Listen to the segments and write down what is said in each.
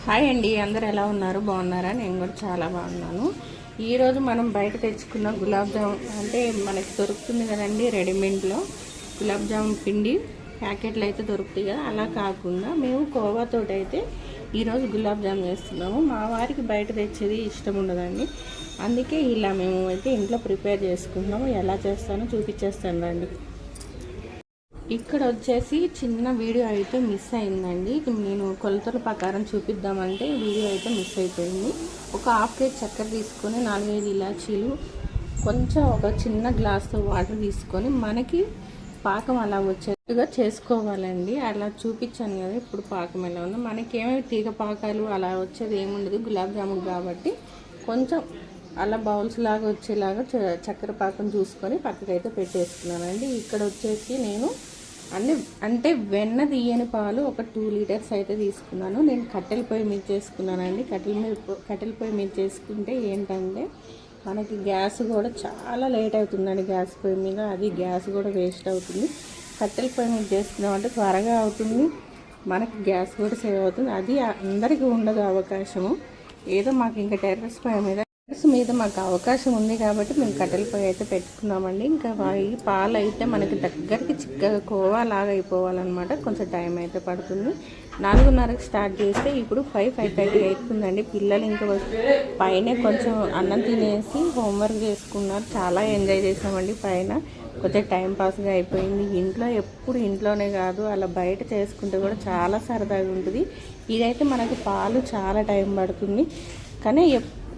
Hi అండి, అందరు ఎలా ఉన్నారు? బాగున్నారా? నేను కూడా చాలా బాగున్నాను. ఈరోజు మనం బయట తెచ్చుకున్న గులాబ్ జామున్ అంటే మనకి దొరుకుతుంది కదండి రెడీమేడ్లో గులాబ్ జామున్ పిండి ప్యాకెట్లు అయితే దొరుకుతాయి కదా, అలా కాకుండా మేము కోవాతోటి అయితే ఈరోజు గులాబ్ జామున్ చేస్తున్నాము. మా వారికి బయట తెచ్చేది ఇష్టం ఉండదండి, అందుకే ఇలా మేము అయితే ఇంట్లో ప్రిపేర్ చేసుకున్నాము. ఎలా చేస్తానో చూపించేస్తాను రండి. ఇక్కడ వచ్చేసి చిన్న వీడియో అయితే మిస్ అయిందండి. నేను కొలతల ప్రకారం చూపిద్దామంటే వీడియో అయితే మిస్ అయిపోయింది. ఒక హాఫ్ కేజీ చక్కెర తీసుకొని 4-5 ఇలాచీలు, కొంచెం ఒక చిన్న గ్లాస్తో వాటర్ తీసుకొని మనకి పాకం అలా వచ్చేట్టుగా చేసుకోవాలండి. అలా చూపించాను కదా ఇప్పుడు పాకం ఎలా ఉందో. మనకేమీ తీగ పాకాలు అలా వచ్చేది ఏముండదు గులాబ్ జామున్ కాబట్టి, కొంచెం అలా బౌల్స్ లాగా వచ్చేలాగా చక్కెర పాకం చూసుకొని పక్కకైతే పెట్టేసుకున్నానండి. ఇక్కడ వచ్చేసి నేను అంటే వెన్న తీయని పాలు ఒక 2 లీటర్స్ అయితే తీసుకున్నాను. నేను కట్టెల పొయ్యి మీద చేసుకున్నానండి. కట్టెల పొయ్యి మీద చేసుకుంటే ఏంటంటే మనకి గ్యాస్ కూడా చాలా లేట్ అవుతుందండి. గ్యాస్ పొయ్యి మీద అది గ్యాస్ కూడా వేస్ట్ అవుతుంది. కట్టెల పొయ్యి మీద చేసుకున్నామంటే త్వరగా అవుతుంది, మనకి గ్యాస్ కూడా సేవ్ అవుతుంది. అది అందరికీ ఉండదు అవకాశము. ఏదో మాకు ఇంకా టెర్రస్ మీద మాకు అవకాశం ఉంది కాబట్టి మేము కట్టెల పొయ్యి అయితే పెట్టుకున్నామండి. ఇంకా ఈ పాలు అయితే మనకి దగ్గరికి చిక్కగా కోవా లాగా అయిపోవాలన్నమాట. కొంచెం టైం అయితే పడుతుంది. 4:30కి స్టార్ట్ చేస్తే ఇప్పుడు 5-5:30 అవుతుందండి. పిల్లలు ఇంకా పైన కొంచెం అన్నం తినేసి హోంవర్క్ చేసుకున్నారు. చాలా ఎంజాయ్ చేసామండి. పైన కొంచెం టైంపాస్గా అయిపోయింది. ఎప్పుడు ఇంట్లోనే కాదు, అలా బయట చేసుకుంటే కూడా చాలా సరదాగా ఉంటుంది. ఇదైతే మనకి పాలు చాలా టైం పడుతుంది, కానీ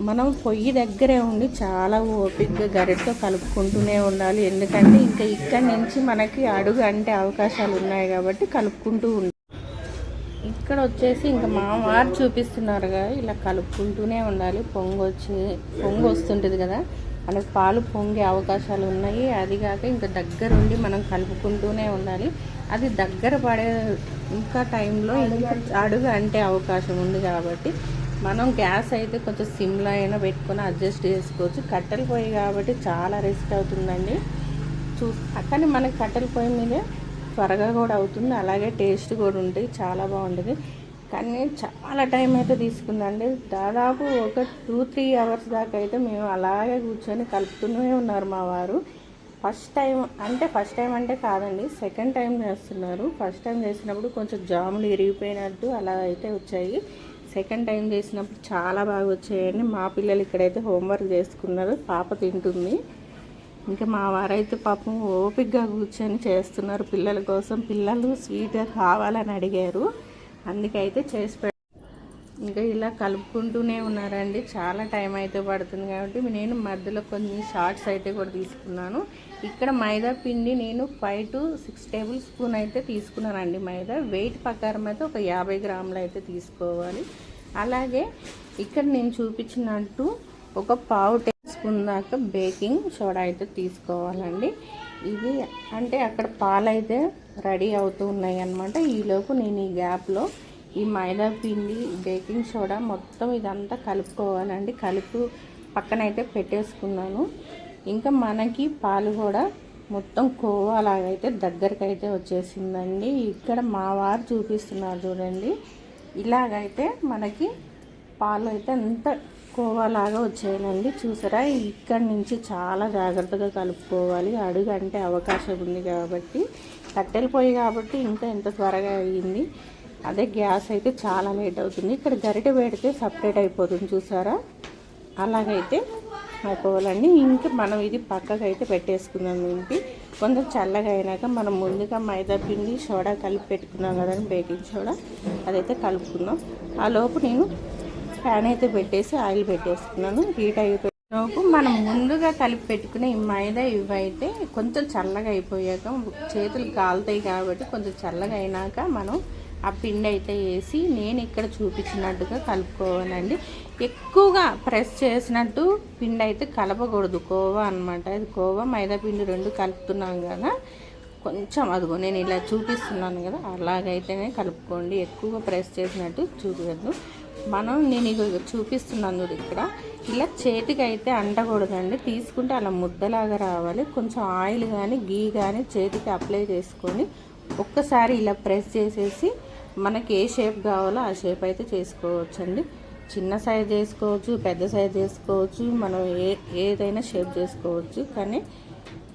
మనం పొయ్యి దగ్గరే ఉండి చాలా ఓపికగా గరిటతో కలుపుకుంటూనే ఉండాలి. ఎందుకంటే ఇంకా ఇక్కడి నుంచి మనకి అడుగు అంటే అవకాశాలు ఉన్నాయి కాబట్టి కలుపుకుంటూ ఉండాలి. ఇక్కడ వచ్చేసి ఇంకా మా వారు చూపిస్తున్నారుగా, ఇలా కలుపుకుంటూనే ఉండాలి. పొంగు వస్తుంటుంది కదా, మనకు పాలు పొంగే అవకాశాలు ఉన్నాయి. అది కాక ఇంకా దగ్గరుండి మనం కలుపుకుంటూనే ఉండాలి. అది దగ్గర పడే ఇంకా టైంలో ఇంకా అడుగు అంటే అవకాశం ఉంది కాబట్టి మనం గ్యాస్ అయితే కొంచెం సిమ్లో అయినా పెట్టుకొని అడ్జస్ట్ చేసుకోవచ్చు. కట్టెల పొయ్యి కాబట్టి చాలా రిస్క్ అవుతుందండి. కానీ మనకి కట్టెల పొయ్యి మీదే త్వరగా కూడా అవుతుంది, అలాగే టేస్ట్ కూడా ఉంటుంది, చాలా బాగుంటుంది. కానీ చాలా టైం అయితే తీసుకుందండి. దాదాపు ఒక 2-3 అవర్స్ దాకా అయితే మేము అలాగే కూర్చొని కలుపుతూనే ఉన్నారు మా వారు. ఫస్ట్ టైం అంటే కాదండి, సెకండ్ టైం చేస్తున్నారు. ఫస్ట్ టైం చేసినప్పుడు కొంచెం జాములు ఇరిగిపోయినట్టు అలా అయితే వచ్చాయి. సెకండ్ టైం చేసినప్పుడు చాలా బాగా వచ్చాయండి. మా పిల్లలు ఇక్కడైతే హోంవర్క్ చేసుకున్నారు, పాప తింటుంది. ఇంకా మా వారైతే పాపం ఓపికగా కూర్చొని చేస్తున్నారు పిల్లల కోసం. పిల్లలు స్వీట్గా కావాలని అడిగారు, అందుకైతే చేసి ఇంకా ఇలా కలుపుకుంటూనే ఉన్నారండి. చాలా టైం అయితే పడుతుంది కాబట్టి నేను మధ్యలో కొన్ని షార్ట్స్ అయితే కూడా తీసుకున్నాను. ఇక్కడ మైదా పిండి నేను 5-6 టేబుల్ స్పూన్ అయితే తీసుకున్నానండి. మైదా వెయిట్ ప్రకారం అయితే ఒక 50 గ్రాములు అయితే తీసుకోవాలి. అలాగే ఇక్కడ నేను చూపించినట్టు ఒక 1/2 టేబుల్ స్పూన్ దాకా బేకింగ్ సోడా అయితే తీసుకోవాలండి. ఇది అంటే అక్కడ పాలు అయితే రెడీ అవుతూ ఉన్నాయి అన్నమాట. ఈలోపు నేను ఈ గ్యాప్లో ఈ మైదా పిండి బేకింగ్ సోడా మొత్తం ఇదంతా కలుపుకోవాలండి. పక్కనైతే పెట్టేసుకున్నాను. ఇంకా మనకి పాలు కూడా మొత్తం కోవా లాగైతే దగ్గరికి అయితే వచ్చేసిందండి. ఇక్కడ మా వారు చూపిస్తున్నారు చూడండి, ఇలాగైతే మనకి పాలు అయితే అంత కోవాలాగా వచ్చేయాలండి. చూసారా, ఇక్కడి నుంచి చాలా జాగ్రత్తగా కలుపుకోవాలి. అడుగు అంటే అవకాశం ఉంది కాబట్టి, కట్టెల పొయ్యి కాబట్టి ఇంకా ఎంత త్వరగా అయ్యింది. అదే గ్యాస్ అయితే చాలా లేట్ అవుతుంది. ఇక్కడ గరిటె పెడితే సపరేట్ అయిపోతుంది చూసారా, అలాగైతే అయిపోవాలండి. ఇంకా మనం ఇది పక్కకైతే పెట్టేసుకుందాం. ఏంటి కొంచెం చల్లగా అయినాక మనం ముందుగా మైదా పిండి సోడా కలిపి పెట్టుకున్నాం కదండి, బేకింగ్ సోడా, అదైతే కలుపుకుందాం. ఆ లోపు నేను ప్యాన్ అయితే పెట్టేసి ఆయిల్ పెట్టేసుకున్నాను. హీట్ అయిపోయేలోపు మనం ముందుగా కలిపి పెట్టుకునే ఈ మైదా ఇవైతే కొంచెం చల్లగా అయిపోయాక చేతులు కాలుతాయి కాబట్టి కొంచెం చల్లగా అయినాక మనం ఆ పిండి అయితే వేసి నేను ఇక్కడ చూపించినట్టుగా కలుపుకోవాలండి. ఎక్కువగా ప్రెస్ చేసినట్టు పిండి అయితే కలపకూడదు. కోవా అనమాట, ఇది కోవా మైదా పిండి రెండు కలుపుతున్నాం కదా, కొంచెం అదిగో నేను ఇలా చూపిస్తున్నాను కదా, అలాగైతేనే కలుపుకోండి. ఎక్కువగా ప్రెస్ చేసినట్టు చూపించద్దు. నేను ఇక చూపిస్తున్నాను ఇక్కడ, ఇలా చేతికి అయితే అంటకూడదండి. తీసుకుంటే అలా ముద్దలాగా రావాలి. కొంచెం ఆయిల్ కానీ గీ కానీ చేతికి అప్లై చేసుకొని ఒక్కసారి ఇలా ప్రెస్ చేసేసి మనకి ఏ షేప్ కావాలో ఆ షేప్ అయితే చేసుకోవచ్చు అండి. చిన్న సైజ్ చేసుకోవచ్చు, పెద్ద సైజ్ చేసుకోవచ్చు, మనం ఏదైనా షేప్ చేసుకోవచ్చు. కానీ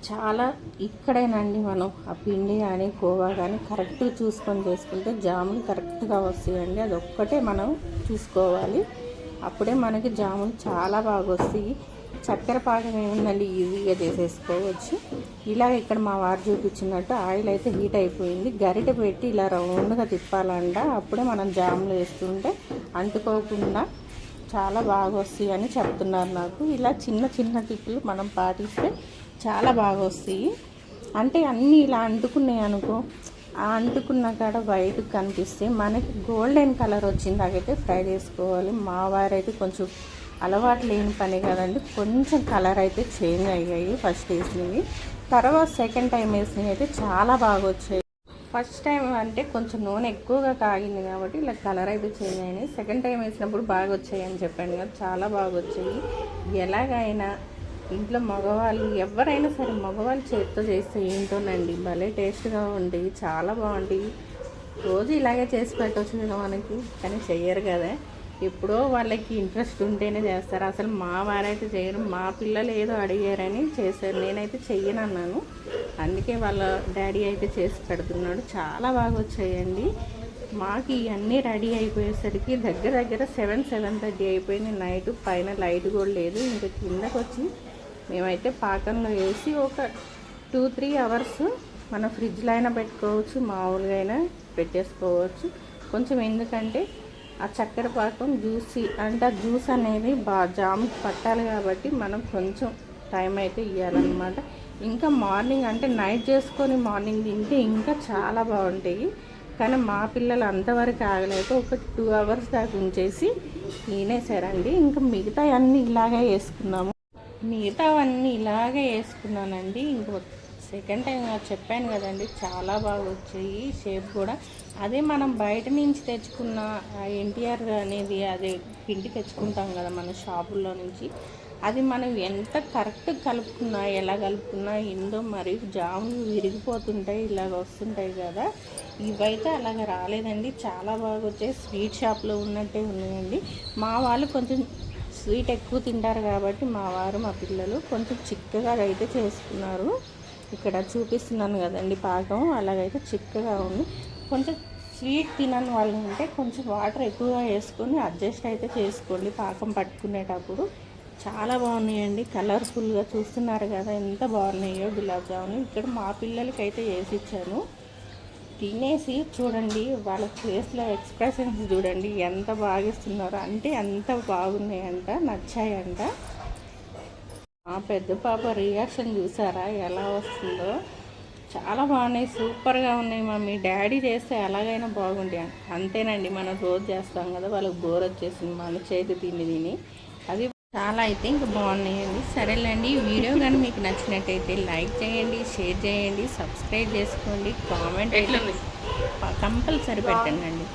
చాలా ఇక్కడేనండి మనం ఆ పిండి కానీ కోవా కానీ కరెక్ట్గా చూసుకొని చేసుకుంటే జాములు కరెక్ట్గా వస్తాయండి. అది ఒక్కటే మనం చూసుకోవాలి, అప్పుడే మనకి జాములు చాలా బాగా వస్తాయి. చక్కెర పాకం ఏముందండి, ఈజీగా చేసేసుకోవచ్చు. ఇలా ఇక్కడ మా వారు చూపించినట్టు ఆయిల్ అయితే హీట్ అయిపోయింది. గరిట పెట్టి ఇలా రౌండ్గా తిప్పాలంట, అప్పుడే మనం జాములు వేస్తుంటే అంటుకోకుండా చాలా బాగా వస్తాయి అని చెప్తున్నారు నాకు. ఇలా చిన్న చిన్న టిప్పులు మనం పాటిస్తే చాలా బాగా వస్తాయి. అంటే అన్నీ ఇలా అంటుకున్నాయి అనుకో, ఆ అంటుకున్న కాడ వైట్ కనిపిస్తే మనకి గోల్డెన్ కలర్ వచ్చింది అయితే ఫ్రై చేసుకోవాలి. మా వారైతే కొంచెం అలవాటు లేని పని కదండి, కొంచెం కలర్ అయితే చేంజ్ అయ్యాయి ఫస్ట్ వేసినవి. తర్వాత సెకండ్ టైం వేసినవి అయితే చాలా బాగా వచ్చాయి. ఫస్ట్ టైం అంటే కొంచెం నూనె ఎక్కువగా కాగింది కాబట్టి ఇలా కలర్ అయితే చేంజ్ అయినాయి. సెకండ్ టైం వేసినప్పుడు బాగా వచ్చాయి అని చెప్పాను కదా, చాలా బాగా వచ్చాయి. ఎలాగైనా ఇంట్లో మగవాళ్ళు ఎవరైనా సరే మగవాళ్ళు చేతితో చేస్తే ఏంటోనండి భలే టేస్ట్గా ఉండి చాలా బాగుంటాయి. రోజు ఇలాగే చేసి పెట్టవచ్చు కదా మనకి, కానీ చెయ్యరు కదా. ఎప్పుడో వాళ్ళకి ఇంట్రెస్ట్ ఉంటేనే చేస్తారు. అసలు మా వారైతే చేయరు, మా పిల్లలు ఏదో అడిగారని చేశారు, నేనైతే చెయ్యను అన్నాను. అందుకే వాళ్ళ డాడీ అయితే చేసి పెడుతున్నాడు. చాలా బాగా వచ్చాయండి. మాకు ఇవన్నీ రెడీ అయిపోయేసరికి దగ్గర 7-7:30 అయిపోయింది నైట్. పైన లైట్ కూడా లేదు. ఇంకా కిందకు వచ్చి మేమైతే పాకంలో వేసి ఒక 2-3 అవర్స్ మన ఫ్రిడ్జ్లో అయినా పెట్టుకోవచ్చు, మామూలుగా అయినా పెట్టేసుకోవచ్చు. కొంచెం ఎందుకంటే ఆ చక్కెర పాకం జ్యూసీ అంటే ఆ జ్యూస్ అనేది జామ్ పట్టాలి కాబట్టి మనం కొంచెం టైం అయితే ఇవ్వాలన్నమాట. ఇంకా మార్నింగ్ అంటే నైట్ చేసుకొని మార్నింగ్ తింటే ఇంకా చాలా బాగుంటాయి. కానీ మా పిల్లలు అంతవరకు ఆగలేక ఒక 2 అవర్స్ దాకా ఉంచేసి తినేసారండి. ఇంకా మిగతా అన్నీ ఇలాగే వేసుకున్నాము. మిగతావన్నీ ఇలాగే వేసుకున్నానండి. ఇంకో సెకండ్ టైం చెప్పాను కదండి, చాలా బాగా వచ్చాయి షేప్ కూడా. అదే మనం బయట నుంచి తెచ్చుకున్న ఎన్టీఆర్ అనేది అదే పిండి తెచ్చుకుంటాం కదా మన షాపుల్లో నుంచి, అది మనం ఎంత కరెక్ట్ కలుపుకున్నా ఎలా కలుపుకున్నా ఏందో మరి జాములు విరిగిపోతుంటాయి, ఇలాగ వస్తుంటాయి కదా. ఇవైతే అలాగ రాలేదండి, చాలా బాగా వచ్చాయి. స్వీట్ షాప్లో ఉన్నట్టే ఉన్నాయండి. మా వాళ్ళు కొంచెం స్వీట్ ఎక్కువ తింటారు కాబట్టి మా వారు మా పిల్లలు కొంచెం చిక్కగా అయితే చేసుకున్నారు. ఇక్కడ చూపిస్తున్నాను కదండి పాకం, అలాగైతే చిక్కగా ఉంది. కొంచెం స్వీట్ తినని వాళ్ళు ఉంటే కొంచెం వాటర్ ఎక్కువగా వేసుకొని అడ్జస్ట్ అయితే చేసుకోండి పాకం పట్టుకునేటప్పుడు. చాలా బాగున్నాయండి, కలర్ఫుల్గా చూస్తున్నారు కదా ఎంత బాగున్నాయో గులాబ్ జామున్. ఇక్కడ మా పిల్లలకి అయితే వేసి ఇచ్చాను. తినేసి చూడండి వాళ్ళ ఫేస్లో ఎక్స్ప్రెషన్స్ చూడండి ఎంత బాగిస్తున్నారో, అంటే అంత బాగున్నాయంట, నచ్చాయంట. ఆ పెద్ద పాప రియాక్షన్ చూసారా ఎలా వస్తుందో, చాలా బాగున్నాయి, సూపర్గా ఉన్నాయి మమ్మీ, డాడీ చేస్తే ఎలాగైనా బాగుండే. అంతేనండి, మనం రోజు చేస్తాం కదా, వాళ్ళకి బోర్ వచ్చేసింది మన చేతి తిని. అది చాలా అయితే ఇంకా బాగున్నాయండి. సరేలేండి, ఈ వీడియో కానీ మీకు నచ్చినట్టయితే లైక్ చేయండి, షేర్ చేయండి, సబ్స్క్రైబ్ చేసుకోండి, కామెంట్ కంపల్సరీ పెట్టండి.